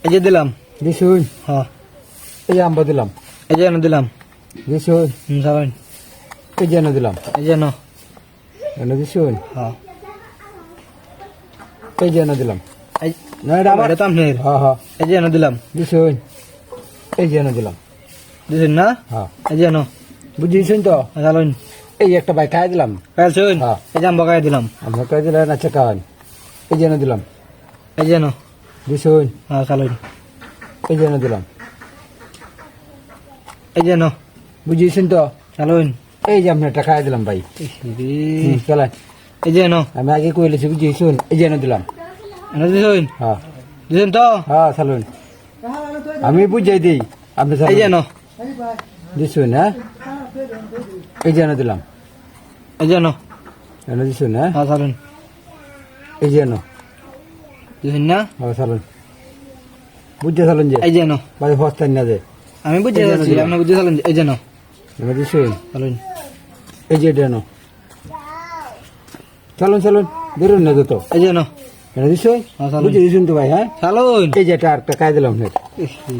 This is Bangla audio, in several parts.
এই যে দিলাম। দিছুন। হ্যাঁ। এই যে আম্বা দিলাম। এই যে এনে দিলাম। দিছুন। চালান। এই যে এনে দিলাম। এই যে এনো। এনে দিছুন। হ্যাঁ। এই যে এনে দিলাম। এই না এটা আমার। এটা তো আপনার। হ্যাঁ হ্যাঁ। এই যে এনে দিলাম। দিছুন। এই যে এনে দিলাম। দিছেন না? হ্যাঁ। এই যে এনো। বুঝিয়েছেন তো? চালান। এই একটা ভাই খাই দিলাম। খাইছেন? হ্যাঁ। এই যে আম্বা খাই দিলাম। আমরা খাই দিলাম আচ্ছা খাওয়ান। এই যে এনে দিলাম। এই যে এনো। দিছুন। হ্যাঁ চালান। এই যে এনে দিলাম। এই যে এনো। বুঝিয়েছেন তো? চালান। এই যে আপনার একটা খাই দিলাম ভাই। চলেন। এই যে এনো। আমি আগে কইলেছি বুঝিয়েছেন। এই যে এনে দিলাম। এনে দিছেন? হ্যাঁ। দিছেন তো? হ্যাঁ চালুন। আমি বুঝাই দিই আপনি এই যে এনো। দিছুন হ্যাঁ। এই যে এনে দিলাম। এই যে এনো। এনে দিছুন হ্যাঁ। হ্যাঁ চালান। এই যে এনো। দিছেন না? হ্যাঁ চালুন। বুঝতে চালুন যে এই যে এনো। ভাই হস্তান না যে আমি বুঝে এই যে যাচ্ছি, এনো আপনি বুঝে চালান। এই যে এনো। এনে দিছুন। চালান। এই যে এটা এনো। চালুন চালুন ধরুন না যত এই যে এনো। এনে দিছুন। হ্যাঁ, চালুন। বুঝে দিছুন তো ভাই হ্যাঁ। চালান। এই যে এটা আরেকটা খাই দিলাম আপনার ইসি।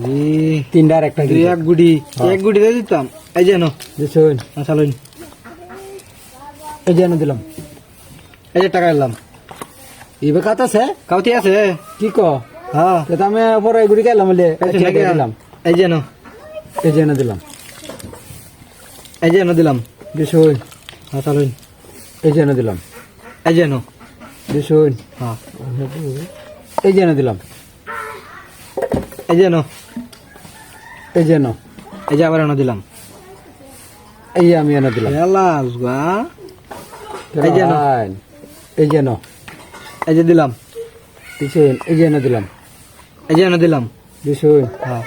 তিনটা আর একটা দুই এক গুড়ি। এক গুড়ি দিয়ে দিতাম। এই যে এনো। দিছুন। হ্যাঁ চালান। এই যে এনে দিলাম। এই যে টাকা এলাম। এবার কাত আছে কাউতি আছে? কি ক হ্যাঁ। তো আমি পরে ঘুরি গেলাম বলে এই যে দিলাম। এই যে এনো। এই যে এনে দিলাম। এই যে এনো দিলাম। দিছুন। হ্যাঁ চালান। এই যে এনে দিলাম। এই যে এনো। দিছুন। হ্যাঁ। এই যে এনে দিলাম। এই যে এনো। এই যে এনো। এই যে আবার এনো দিলাম। এই যে আমি এনে দিলাম। লাল গা। এই যে এনো। এই যে এনো। এই যে দিলাম। দিছুন। এই যে এনে দিলাম। এই যে এনো দিলাম। দিছুন। হ্যাঁ।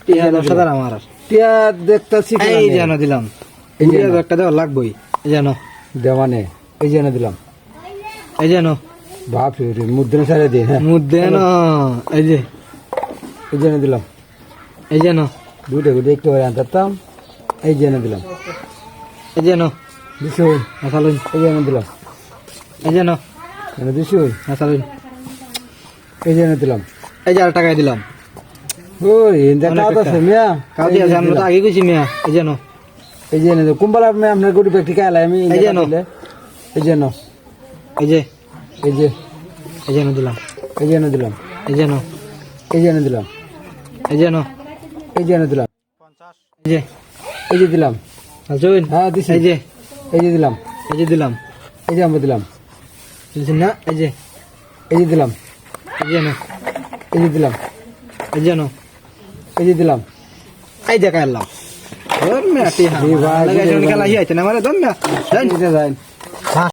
এই যে 10,000 আমার। টিয়া দেখতাছি এই যে এনো দিলাম। এই যে এই যে এনো। একটা দেওয়া লাগবেই। এই যে এনো। দেওয়ানে এই যে এনে দিলাম। এই যে এনো। বাপ রে মুদ্রা সারে দিন হ্যাঁ মুদ্দে এনো। এই যে। এই যে এনে দিলাম। এই যে এনো। দুটো গুলো একটু করে আনতাম। এই যে এনে দিলাম। এই যে এনো। দিছুন। হ্যাঁ চালান। এই যে এনে দিলাম। এই যে এনো। এনে দিছুন। হ্যাঁ চালান। এই যে এনে দিলাম। এই যে আর টাকা দিলাম। ওই ইন্দা অনেক কাউতা একটা। আছে মিয়া কাউতি আছে, আমরা তো আগে কইছি মিয়া। এই যে এনো। এই যে এনে দিলাম। কুম্বালা মে আপনার গুটি ব্যক্তি খাইলা আমি এই যে এনো। এই যে এনো। এই যে। এই যে এই যে এনো দিলাম। এই যে এনে দিলাম। এই যে এনো। এই যে এনে দিলাম। এই যে এনো। এই যে এনে দিলাম। এই যে। এই যে দিলাম। আলচুন। হ্যাঁ দিছি। এই যে। এই যে দিলাম। এই যে দিলাম। এই যে আমরা দিলাম। দিছেন না? এই যে। এই যে দিলাম। এই যে এনো। এই যে দিলাম। এই যে এনো। এই যে দিলাম। এই যে কাইলাম। ওর মেয়া টি হা। এই ভাই, লাগাই জনি কালা হিয়াইতে না মারে দম না। এই যে যাই